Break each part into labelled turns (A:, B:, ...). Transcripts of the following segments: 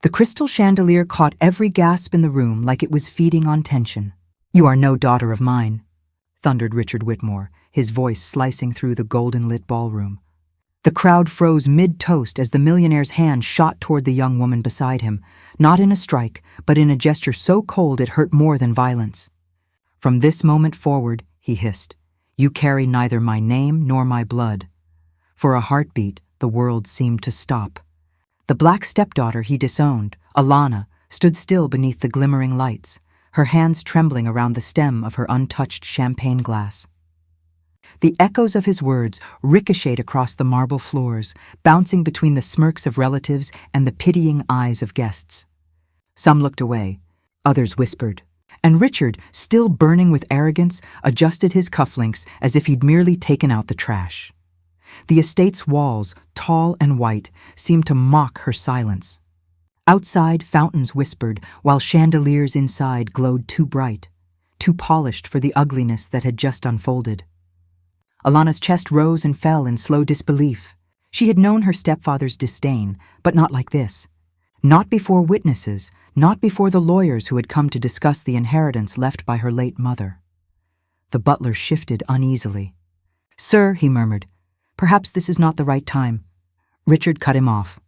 A: The crystal chandelier caught every gasp in the room like it was feeding on tension. "You are no daughter of mine," thundered Richard Whitmore, his voice slicing through the golden-lit ballroom. The crowd froze mid-toast as the millionaire's hand shot toward the young woman beside him, not in a strike, but in a gesture so cold it hurt more than violence. "From this moment forward," he hissed, "you carry neither my name nor my blood." For a heartbeat, the world seemed to stop. The black stepdaughter he disowned, Alana, stood still beneath the glimmering lights, her hands trembling around the stem of her untouched champagne glass. The echoes of his words ricocheted across the marble floors, bouncing between the smirks of relatives and the pitying eyes of guests. Some looked away, others whispered, and Richard, still burning with arrogance, adjusted his cufflinks as if he'd merely taken out the trash. The estate's walls, tall and white, seemed to mock her silence. Outside, fountains whispered, while chandeliers inside glowed too bright, too polished for the ugliness that had just unfolded. Alana's chest rose and fell in slow disbelief. She had known her stepfather's disdain, but not like this. Not before witnesses, not before the lawyers who had come to discuss the inheritance left by her late mother. The butler shifted uneasily. "Sir," he murmured, "perhaps this is not the right time." Richard cut him off.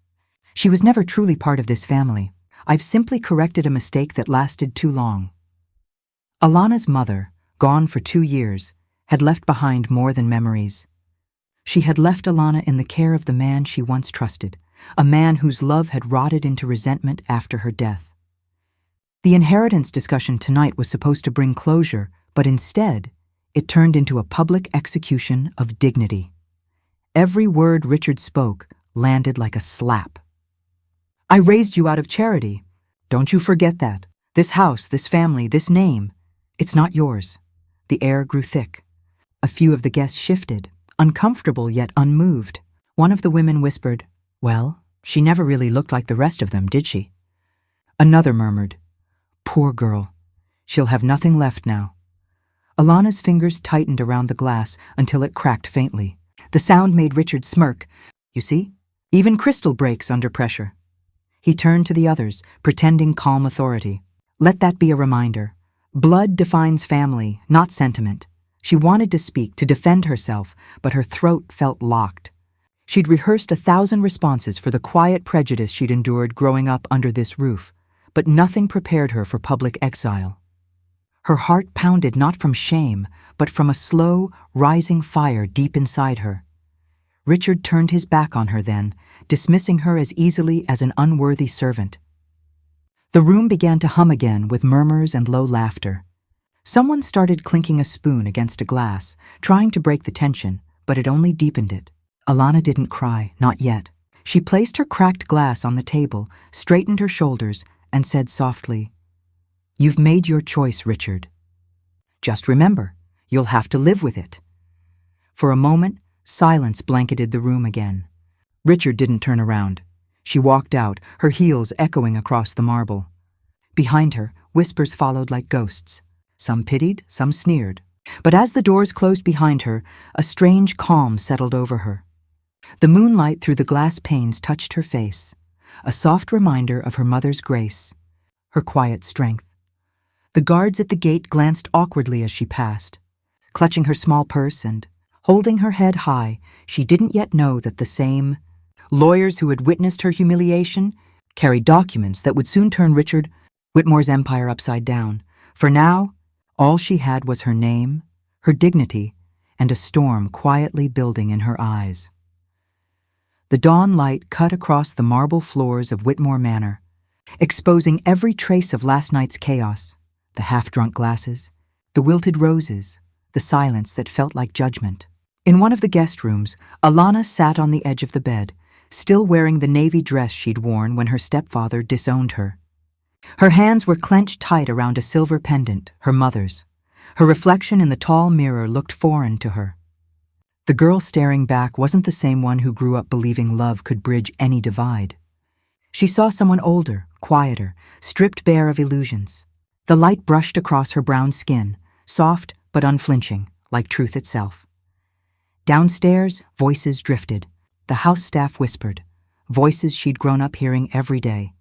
A: "She was never truly part of this family. I've simply corrected a mistake that lasted too long." Alana's mother, gone for 2 years, had left behind more than memories. She had left Alana in the care of the man she once trusted, a man whose love had rotted into resentment after her death. The inheritance discussion tonight was supposed to bring closure, but instead, it turned into a public execution of dignity. Every word Richard spoke landed like a slap. "I raised you out of charity. Don't you forget that. This house, this family, this name, it's not yours." The air grew thick. A few of the guests shifted, uncomfortable yet unmoved. One of the women whispered, "Well, she never really looked like the rest of them, did she?" Another murmured, "Poor girl. She'll have nothing left now." Alana's fingers tightened around the glass until it cracked faintly. The sound made Richard smirk. "You see? Even crystal breaks under pressure." He turned to the others, pretending calm authority. "Let that be a reminder. Blood defines family, not sentiment." She wanted to speak, to defend herself, but her throat felt locked. She'd rehearsed 1,000 responses for the quiet prejudice she'd endured growing up under this roof, but nothing prepared her for public exile. Her heart pounded not from shame, but from a slow, rising fire deep inside her. Richard turned his back on her then, dismissing her as easily as an unworthy servant. The room began to hum again with murmurs and low laughter. Someone started clinking a spoon against a glass, trying to break the tension, but it only deepened it. Alana didn't cry, not yet. She placed her cracked glass on the table, straightened her shoulders, and said softly, "You've made your choice, Richard. Just remember, you'll have to live with it." For a moment, silence blanketed the room again. Richard didn't turn around. She walked out, her heels echoing across the marble. Behind her, whispers followed like ghosts. Some pitied, some sneered. But as the doors closed behind her, a strange calm settled over her. The moonlight through the glass panes touched her face, a soft reminder of her mother's grace, her quiet strength. The guards at the gate glanced awkwardly as she passed, clutching her small purse and, holding her head high, she didn't yet know that the same lawyers who had witnessed her humiliation carried documents that would soon turn Richard Whitmore's empire upside down. For now, all she had was her name, her dignity, and a storm quietly building in her eyes. The dawn light cut across the marble floors of Whitmore Manor, exposing every trace of last night's chaos, the half-drunk glasses, the wilted roses, the silence that felt like judgment. In one of the guest rooms, Alana sat on the edge of the bed, still wearing the navy dress she'd worn when her stepfather disowned her. Her hands were clenched tight around a silver pendant, her mother's. Her reflection in the tall mirror looked foreign to her. The girl staring back wasn't the same one who grew up believing love could bridge any divide. She saw someone older, quieter, stripped bare of illusions. The light brushed across her brown skin, soft but unflinching, like truth itself. Downstairs, voices drifted. The house staff whispered, voices she'd grown up hearing every day.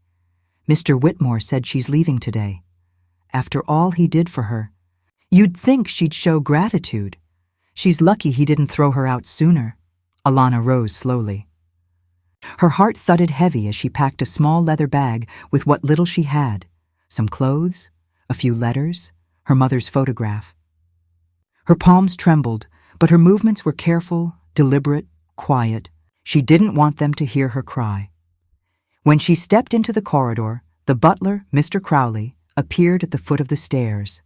A: Mr. Whitmore said she's leaving today. After all he did for her. You'd think she'd show gratitude. She's lucky he didn't throw her out sooner. Alana rose slowly. Her heart thudded heavy as she packed a small leather bag with what little she had, some clothes, a few letters, her mother's photograph. Her palms trembled, but her movements were careful, deliberate, quiet. She didn't want them to hear her cry. When she stepped into the corridor, the butler, Mr. Crowley, appeared at the foot of the stairs.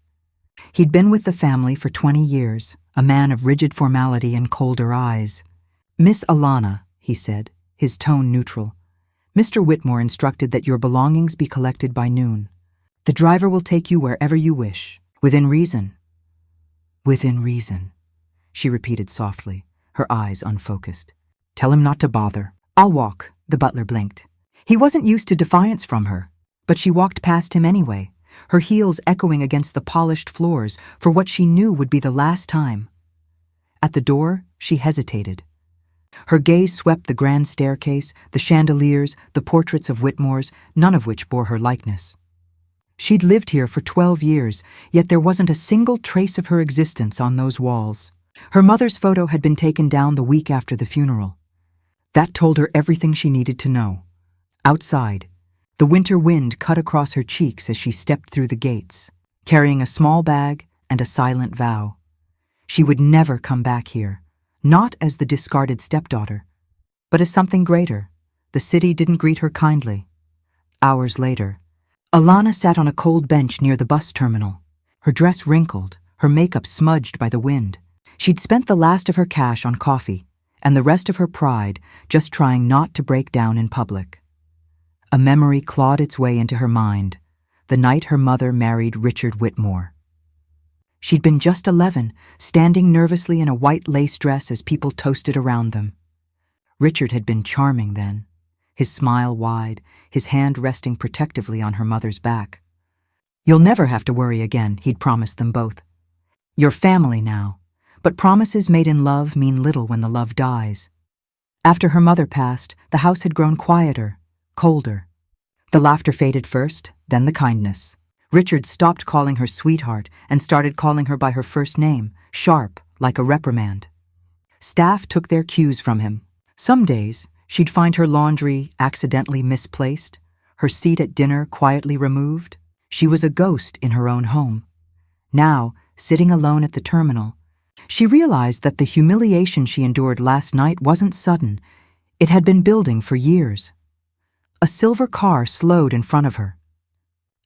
A: He'd been with the family for 20 years, a man of rigid formality and colder eyes. "Miss Alana," he said, his tone neutral. "Mr. Whitmore instructed that your belongings be collected by noon. The driver will take you wherever you wish, within reason." "Within reason," she repeated softly, her eyes unfocused. "Tell him not to bother." "I'll walk," the butler blinked. He wasn't used to defiance from her, but she walked past him anyway, her heels echoing against the polished floors for what she knew would be the last time. At the door, she hesitated. Her gaze swept the grand staircase, the chandeliers, the portraits of Whitmores, none of which bore her likeness. She'd lived here for 12 years, yet there wasn't a single trace of her existence on those walls. Her mother's photo had been taken down the week after the funeral. That told her everything she needed to know. Outside, the winter wind cut across her cheeks as she stepped through the gates, carrying a small bag and a silent vow. She would never come back here, not as the discarded stepdaughter, but as something greater. The city didn't greet her kindly. Hours later, Alana sat on a cold bench near the bus terminal, her dress wrinkled, her makeup smudged by the wind. She'd spent the last of her cash on coffee, and the rest of her pride just trying not to break down in public. A memory clawed its way into her mind, the night her mother married Richard Whitmore. She'd been just 11, standing nervously in a white lace dress as people toasted around them. Richard had been charming then, his smile wide, his hand resting protectively on her mother's back. "You'll never have to worry again," he'd promised them both. "You're family now, but promises made in love mean little when the love dies." After her mother passed, the house had grown quieter, colder. The laughter faded first, then the kindness. Richard stopped calling her sweetheart and started calling her by her first name, sharp, like a reprimand. Staff took their cues from him. Some days, she'd find her laundry accidentally misplaced, her seat at dinner quietly removed. She was a ghost in her own home. Now, sitting alone at the terminal, she realized that the humiliation she endured last night wasn't sudden. It had been building for years. A silver car slowed in front of her.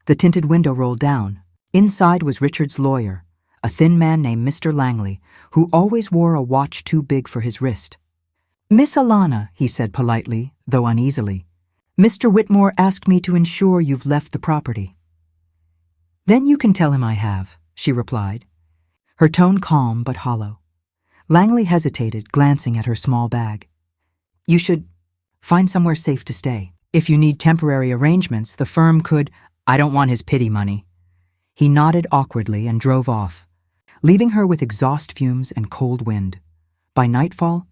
A: The tinted window rolled down. Inside was Richard's lawyer, a thin man named Mr. Langley, who always wore a watch too big for his wrist. "Miss Alana," he said politely, though uneasily, "Mr. Whitmore asked me to ensure you've left the property." "Then you can tell him I have," she replied, her tone calm but hollow. Langley hesitated, glancing at her small bag. "You should find somewhere safe to stay. If you need temporary arrangements, the firm could—" "I don't want his pity money." He nodded awkwardly and drove off, leaving her with exhaust fumes and cold wind. By nightfall,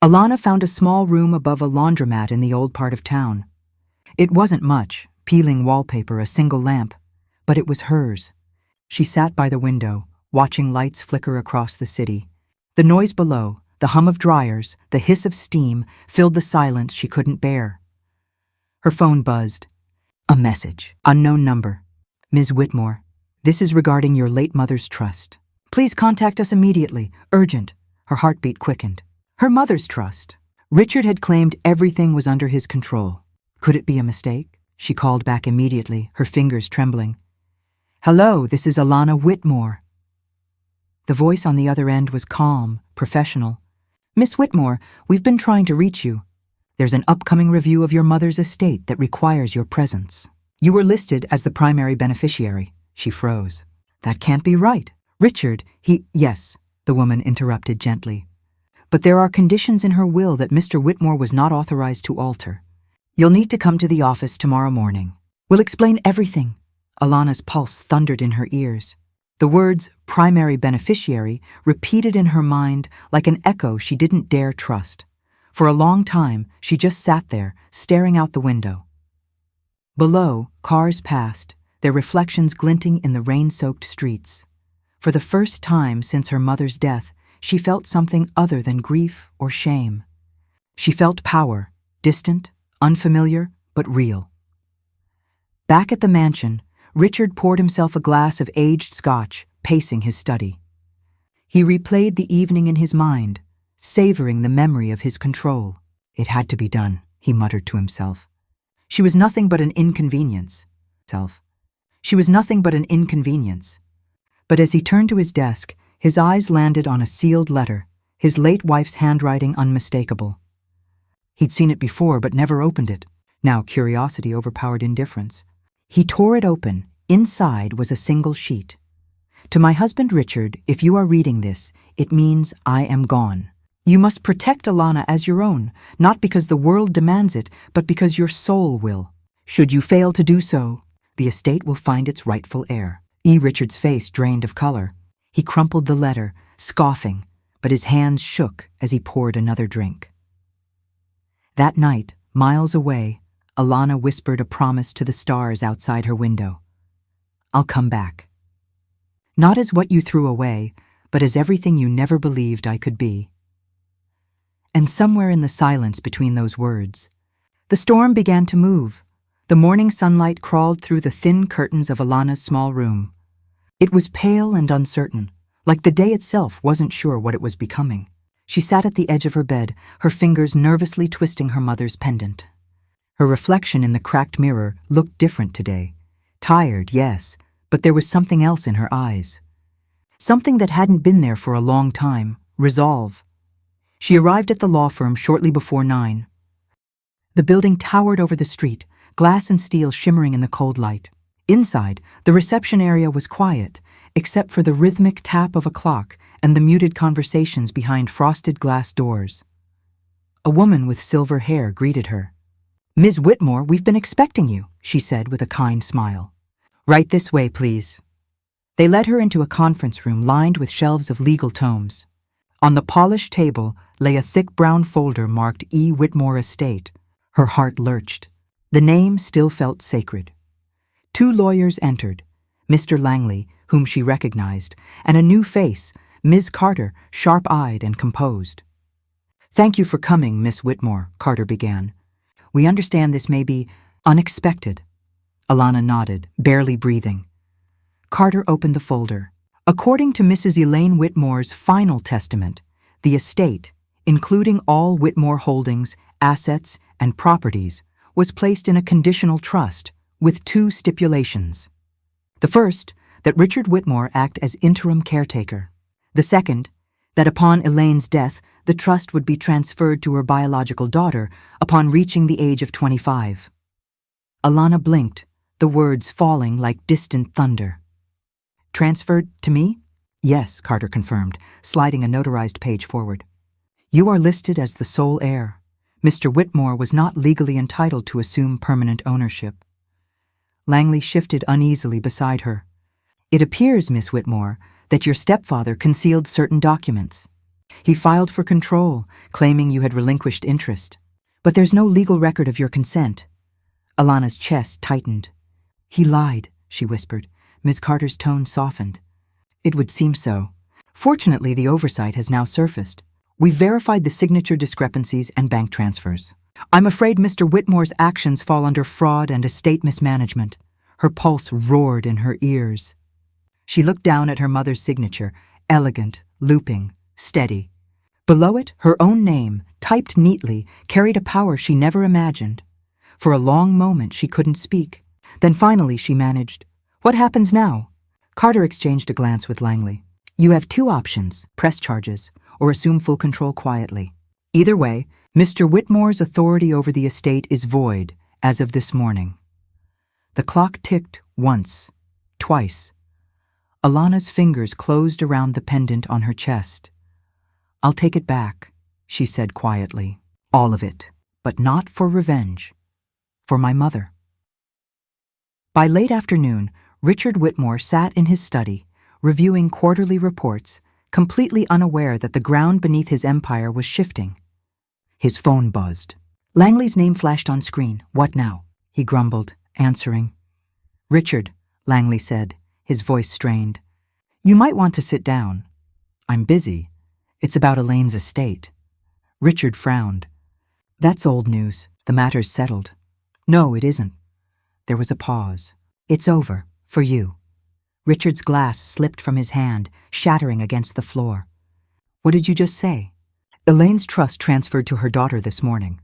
A: Alana found a small room above a laundromat in the old part of town. It wasn't much, peeling wallpaper, a single lamp, but it was hers. She sat by the window, watching lights flicker across the city. The noise below, the hum of dryers, the hiss of steam, filled the silence she couldn't bear. Her phone buzzed. A message. Unknown number. "Ms. Whitmore, this is regarding your late mother's trust. Please contact us immediately. Urgent." Her heartbeat quickened. Her mother's trust. Richard had claimed everything was under his control. Could it be a mistake? She called back immediately, her fingers trembling. "Hello, this is Alana Whitmore." The voice on the other end was calm, professional. "Miss Whitmore, we've been trying to reach you. There's an upcoming review of your mother's estate that requires your presence. You were listed as the primary beneficiary." She froze. "That can't be right. Richard, Yes," the woman interrupted gently. "But there are conditions in her will that Mr. Whitmore was not authorized to alter. You'll need to come to the office tomorrow morning. We'll explain everything." Alana's pulse thundered in her ears. The words primary beneficiary repeated in her mind like an echo she didn't dare trust. For a long time, she just sat there, staring out the window. Below, cars passed, their reflections glinting in the rain-soaked streets. For the first time since her mother's death, she felt something other than grief or shame. She felt power, distant, unfamiliar, but real. Back at the mansion, Richard poured himself a glass of aged scotch, pacing his study. He replayed the evening in his mind, savoring the memory of his control. It had to be done, he muttered to himself. She was nothing but an inconvenience. She was nothing but an inconvenience. But as he turned to his desk, his eyes landed on a sealed letter, his late wife's handwriting unmistakable. He'd seen it before but never opened it. Now curiosity overpowered indifference. He tore it open. Inside was a single sheet. To my husband Richard, if you are reading this, it means I am gone. You must protect Alana as your own, not because the world demands it, but because your soul will. Should you fail to do so, the estate will find its rightful heir. Richard's face drained of color. He crumpled the letter, scoffing, but his hands shook as he poured another drink. That night, miles away, Alana whispered a promise to the stars outside her window. I'll come back. Not as what you threw away, but as everything you never believed I could be. And somewhere in the silence between those words, the storm began to move. The morning sunlight crawled through the thin curtains of Alana's small room. It was pale and uncertain, like the day itself wasn't sure what it was becoming. She sat at the edge of her bed, her fingers nervously twisting her mother's pendant. Her reflection in the cracked mirror looked different today. Tired, yes, but there was something else in her eyes. Something that hadn't been there for a long time, resolve. She arrived at the law firm shortly before 9. The building towered over the street, glass and steel shimmering in the cold light. Inside, the reception area was quiet, except for the rhythmic tap of a clock and the muted conversations behind frosted glass doors. A woman with silver hair greeted her. Ms. Whitmore, we've been expecting you, she said with a kind smile. Right this way, please. They led her into a conference room lined with shelves of legal tomes. On the polished table lay a thick brown folder marked E. Whitmore Estate. Her heart lurched. The name still felt sacred. 2 lawyers entered, Mr. Langley, whom she recognized, and a new face, Ms. Carter, sharp-eyed and composed. Thank you for coming, Miss Whitmore, Carter began. We understand this may be unexpected. Alana nodded, barely breathing. Carter opened the folder. According to Mrs. Elaine Whitmore's final testament, the estate, including all Whitmore holdings, assets, and properties, was placed in a conditional trust with 2 stipulations. The first, that Richard Whitmore act as interim caretaker. The second, that upon Elaine's death, the trust would be transferred to her biological daughter upon reaching the age of 25. Alana blinked, the words falling like distant thunder. Transferred to me? Yes, Carter confirmed, sliding a notarized page forward. You are listed as the sole heir. Mr. Whitmore was not legally entitled to assume permanent ownership. Langley shifted uneasily beside her. It appears, Miss Whitmore, that your stepfather concealed certain documents. He filed for control, claiming you had relinquished interest. But there's no legal record of your consent. Alana's chest tightened. He lied, she whispered. Ms. Carter's tone softened. It would seem so. Fortunately, the oversight has now surfaced. We've verified the signature discrepancies and bank transfers. I'm afraid Mr. Whitmore's actions fall under fraud and estate mismanagement. Her pulse roared in her ears. She looked down at her mother's signature, elegant, looping, steady. Below it, her own name, typed neatly, carried a power she never imagined. For a long moment she couldn't speak. Then finally she managed, What happens now? Carter exchanged a glance with Langley. You have 2 options, press charges, or assume full control quietly. Either way, Mr. Whitmore's authority over the estate is void as of this morning. The clock ticked once, twice. Alana's fingers closed around the pendant on her chest. I'll take it back, she said quietly. All of it, but not for revenge. For my mother. By late afternoon, Richard Whitmore sat in his study, reviewing quarterly reports, completely unaware that the ground beneath his empire was shifting. His phone buzzed. Langley's name flashed on screen. What now? He grumbled, answering. "Richard," Langley said, his voice strained. "You might want to sit down." "I'm busy. It's about Elaine's estate." Richard frowned. "That's old news. The matter's settled." "No, it isn't." There was a pause. "It's over, for you." Richard's glass slipped from his hand, shattering against the floor. "What did you just say?" "Elaine's trust transferred to her daughter this morning.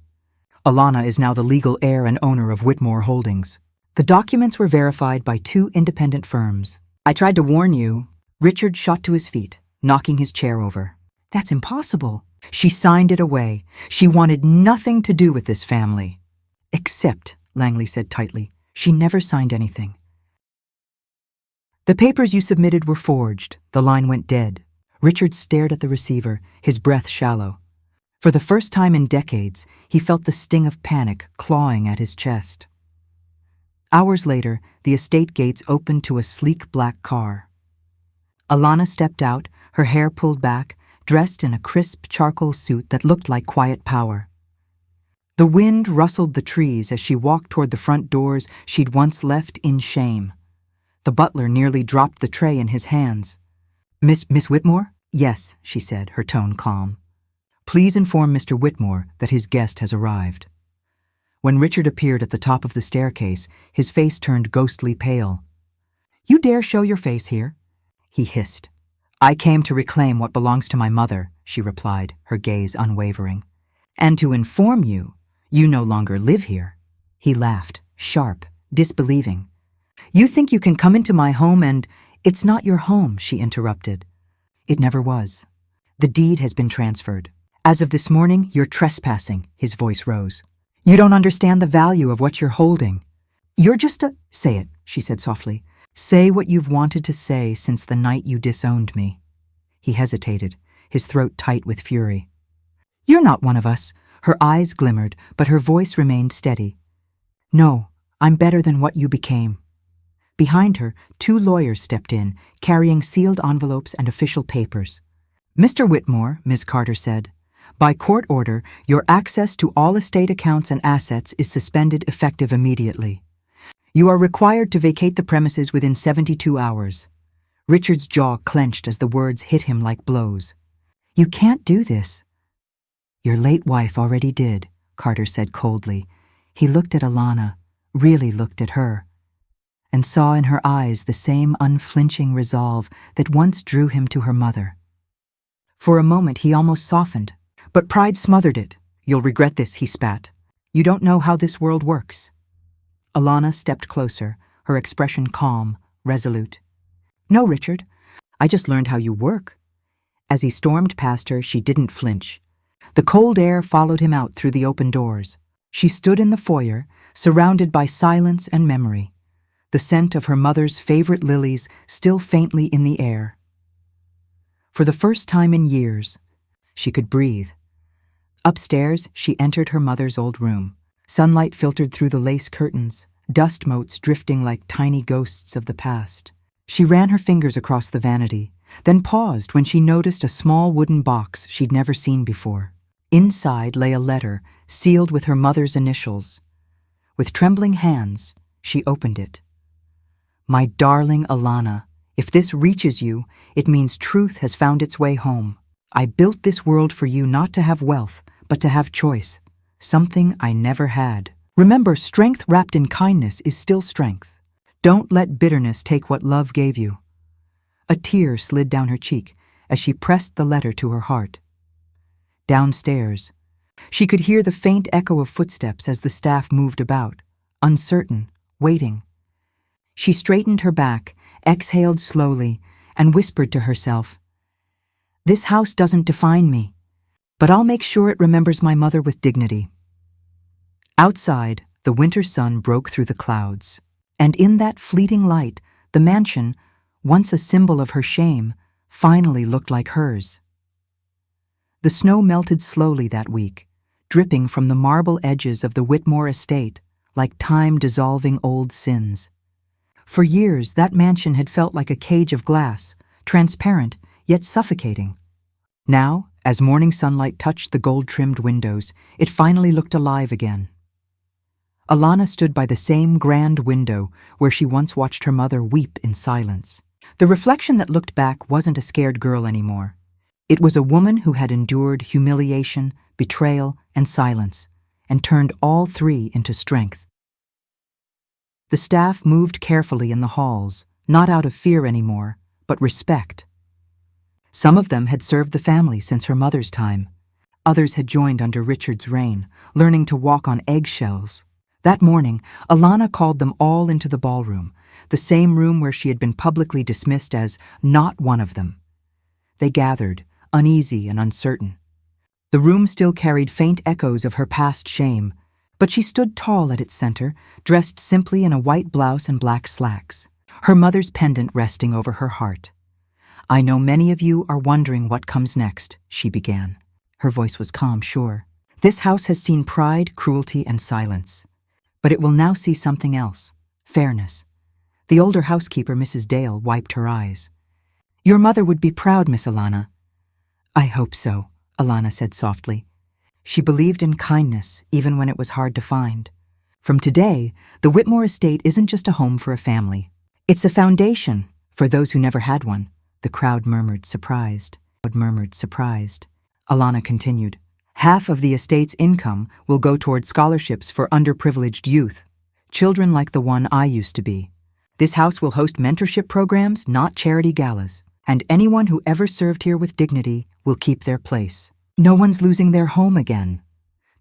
A: Alana is now the legal heir and owner of Whitmore Holdings. The documents were verified by 2 independent firms. I tried to warn you." Richard shot to his feet, knocking his chair over. "That's impossible." "She signed it away. She wanted nothing to do with this family." "Except," Langley said tightly, "she never signed anything." "The papers you submitted were forged." The line went dead. Richard stared at the receiver, his breath shallow. For the first time in decades, he felt the sting of panic clawing at his chest. Hours later, the estate gates opened to a sleek black car. Alana stepped out, her hair pulled back, dressed in a crisp charcoal suit that looked like quiet power. The wind rustled the trees as she walked toward the front doors she'd once left in shame. The butler nearly dropped the tray in his hands. Miss Whitmore?" "Yes," she said, her tone calm. "Please inform Mr. Whitmore that his guest has arrived." When Richard appeared at the top of the staircase, his face turned ghostly pale. "You dare show your face here?" he hissed. "I came to reclaim what belongs to my mother," she replied, her gaze unwavering. "And to inform you, you no longer live here." He laughed, sharp, disbelieving. "You think you can come into my home and—" "It's not your home," she interrupted. "It never was. The deed has been transferred. As of this morning, you're trespassing," his voice rose. "You don't understand the value of what you're holding. You're just a—" "Say it," she said softly. "Say what you've wanted to say since the night you disowned me." He hesitated, his throat tight with fury. "You're not one of us." Her eyes glimmered, but her voice remained steady. "No, I'm better than what you became." Behind her, 2 lawyers stepped in, carrying sealed envelopes and official papers. "Mr. Whitmore," Ms. Carter said, "by court order, your access to all estate accounts and assets is suspended effective immediately. You are required to vacate the premises within 72 hours. Richard's jaw clenched as the words hit him like blows. "You can't do this." "Your late wife already did," Carter said coldly. He looked at Alana, really looked at her, and saw in her eyes the same unflinching resolve that once drew him to her mother. For a moment he almost softened, but pride smothered it. "You'll regret this," he spat. "You don't know how this world works." Alana stepped closer, her expression calm, resolute. "No, Richard, I just learned how you work." As he stormed past her, she didn't flinch. The cold air followed him out through the open doors. She stood in the foyer, surrounded by silence and memory, the scent of her mother's favorite lilies still faintly in the air. For the first time in years, she could breathe. Upstairs, she entered her mother's old room. Sunlight filtered through the lace curtains, dust motes drifting like tiny ghosts of the past. She ran her fingers across the vanity, then paused when she noticed a small wooden box she'd never seen before. Inside lay a letter, sealed with her mother's initials. With trembling hands, she opened it. "My darling Alana, if this reaches you, it means truth has found its way home. I built this world for you not to have wealth, but to have choice, something I never had. Remember, strength wrapped in kindness is still strength. Don't let bitterness take what love gave you." A tear slid down her cheek as she pressed the letter to her heart. Downstairs, she could hear the faint echo of footsteps as the staff moved about, uncertain, waiting. She straightened her back, exhaled slowly, and whispered to herself, "This house doesn't define me, but I'll make sure it remembers my mother with dignity." Outside, the winter sun broke through the clouds, and in that fleeting light, the mansion, once a symbol of her shame, finally looked like hers. The snow melted slowly that week, dripping from the marble edges of the Whitmore estate like time dissolving old sins. For years, that mansion had felt like a cage of glass, transparent yet suffocating. Now, as morning sunlight touched the gold-trimmed windows, it finally looked alive again. Alana stood by the same grand window where she once watched her mother weep in silence. The reflection that looked back wasn't a scared girl anymore. It was a woman who had endured humiliation, betrayal, and silence, and turned all three into strength. The staff moved carefully in the halls, not out of fear anymore, but respect. Some of them had served the family since her mother's time. Others had joined under Richard's reign, learning to walk on eggshells. That morning, Alana called them all into the ballroom, the same room where she had been publicly dismissed as not one of them. They gathered, uneasy and uncertain. The room still carried faint echoes of her past shame, but she stood tall at its center, dressed simply in a white blouse and black slacks, her mother's pendant resting over her heart. "I know many of you are wondering what comes next," she began. Her voice was calm, sure. "This house has seen pride, cruelty, and silence. But it will now see something else, fairness." The older housekeeper, Mrs. Dale, wiped her eyes. "Your mother would be proud, Miss Alana." "I hope so," Alana said softly. She believed in kindness, even when it was hard to find. From today, the Whitmore estate isn't just a home for a family. It's a foundation for those who never had one. The crowd murmured, surprised. Alana continued. "Half of the estate's income will go toward scholarships for underprivileged youth, children like the one I used to be. This house will host mentorship programs, not charity galas, and anyone who ever served here with dignity will keep their place. No one's losing their home again."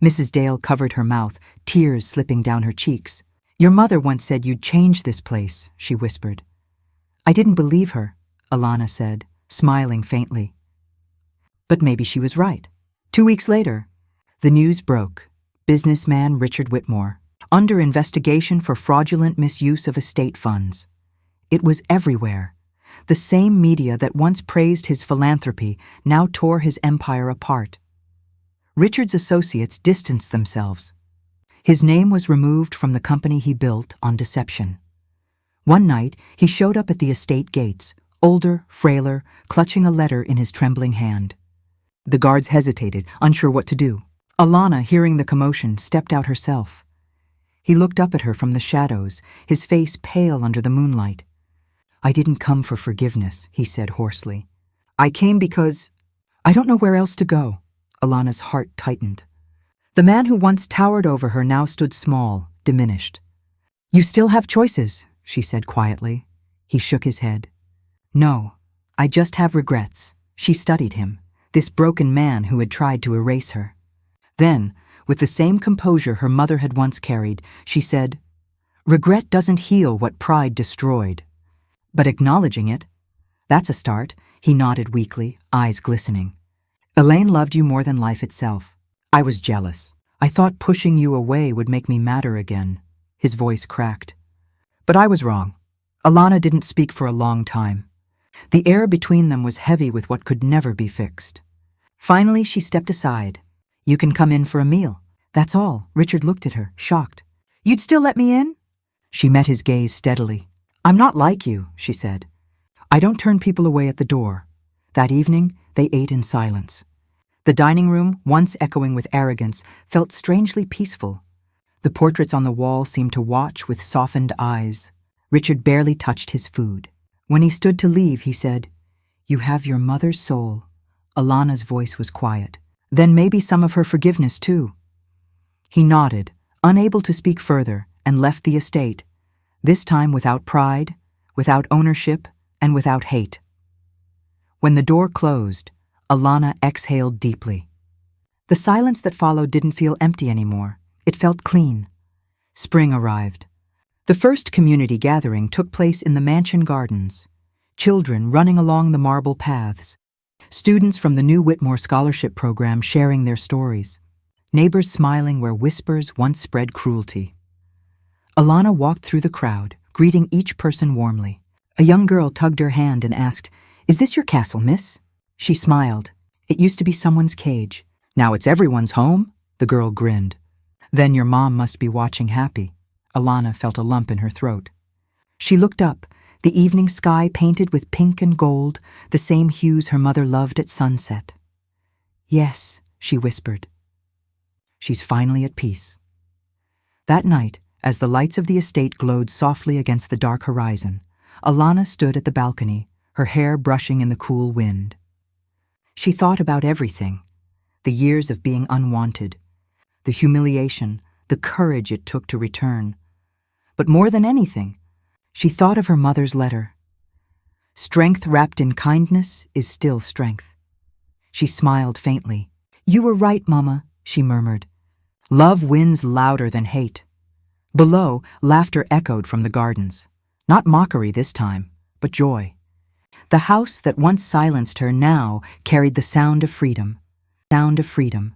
A: Mrs. Dale covered her mouth, tears slipping down her cheeks. "Your mother once said you'd change this place," she whispered. "I didn't believe her," Alana said, smiling faintly. But maybe she was right. 2 weeks later, the news broke. Businessman Richard Whitmore, under investigation for fraudulent misuse of estate funds. It was everywhere. The same media that once praised his philanthropy now tore his empire apart. Richard's associates distanced themselves. His name was removed from the company he built on deception. One night, he showed up at the estate gates, older, frailer, clutching a letter in his trembling hand. The guards hesitated, unsure what to do. Alana, hearing the commotion, stepped out herself. He looked up at her from the shadows, his face pale under the moonlight. "I didn't come for forgiveness," he said hoarsely. "I came because I don't know where else to go." Alana's heart tightened. The man who once towered over her now stood small, diminished. "You still have choices," she said quietly. He shook his head. "No, I just have regrets." She studied him, this broken man who had tried to erase her. Then, with the same composure her mother had once carried, she said, "Regret doesn't heal what pride destroyed. But acknowledging it, that's a start." He nodded weakly, eyes glistening. "Elaine loved you more than life itself. I was jealous. I thought pushing you away would make me matter again." His voice cracked. "But I was wrong." Alana didn't speak for a long time. The air between them was heavy with what could never be fixed. Finally, she stepped aside. "You can come in for a meal." "That's all." Richard looked at her, shocked. "You'd still let me in?" She met his gaze steadily. "I'm not like you," she said. "I don't turn people away at the door." That evening, they ate in silence. The dining room, once echoing with arrogance, felt strangely peaceful. The portraits on the wall seemed to watch with softened eyes. Richard barely touched his food. When he stood to leave, he said, "You have your mother's soul." Alana's voice was quiet. "Then maybe some of her forgiveness, too." He nodded, unable to speak further, and left the estate, this time without pride, without ownership, and without hate. When the door closed, Alana exhaled deeply. The silence that followed didn't feel empty anymore. It felt clean. Spring arrived. The first community gathering took place in the mansion gardens. Children running along the marble paths. Students from the new Whitmore Scholarship Program sharing their stories. Neighbors smiling where whispers once spread cruelty. Alana walked through the crowd, greeting each person warmly. A young girl tugged her hand and asked, "Is this your castle, miss?" She smiled. "It used to be someone's cage. Now it's everyone's home." The girl grinned. "Then your mom must be watching happy." Alana felt a lump in her throat. She looked up, the evening sky painted with pink and gold, the same hues her mother loved at sunset. "Yes," she whispered. "She's finally at peace." That night, as the lights of the estate glowed softly against the dark horizon, Alana stood at the balcony, her hair brushing in the cool wind. She thought about everything: the years of being unwanted, the humiliation, the courage it took to return. But more than anything, she thought of her mother's letter. Strength wrapped in kindness is still strength. She smiled faintly. "You were right, Mama," she murmured. Love wins louder than hate. Below, laughter echoed from the gardens. Not mockery this time, but joy. The house that once silenced her now carried the sound of freedom. Sound of freedom.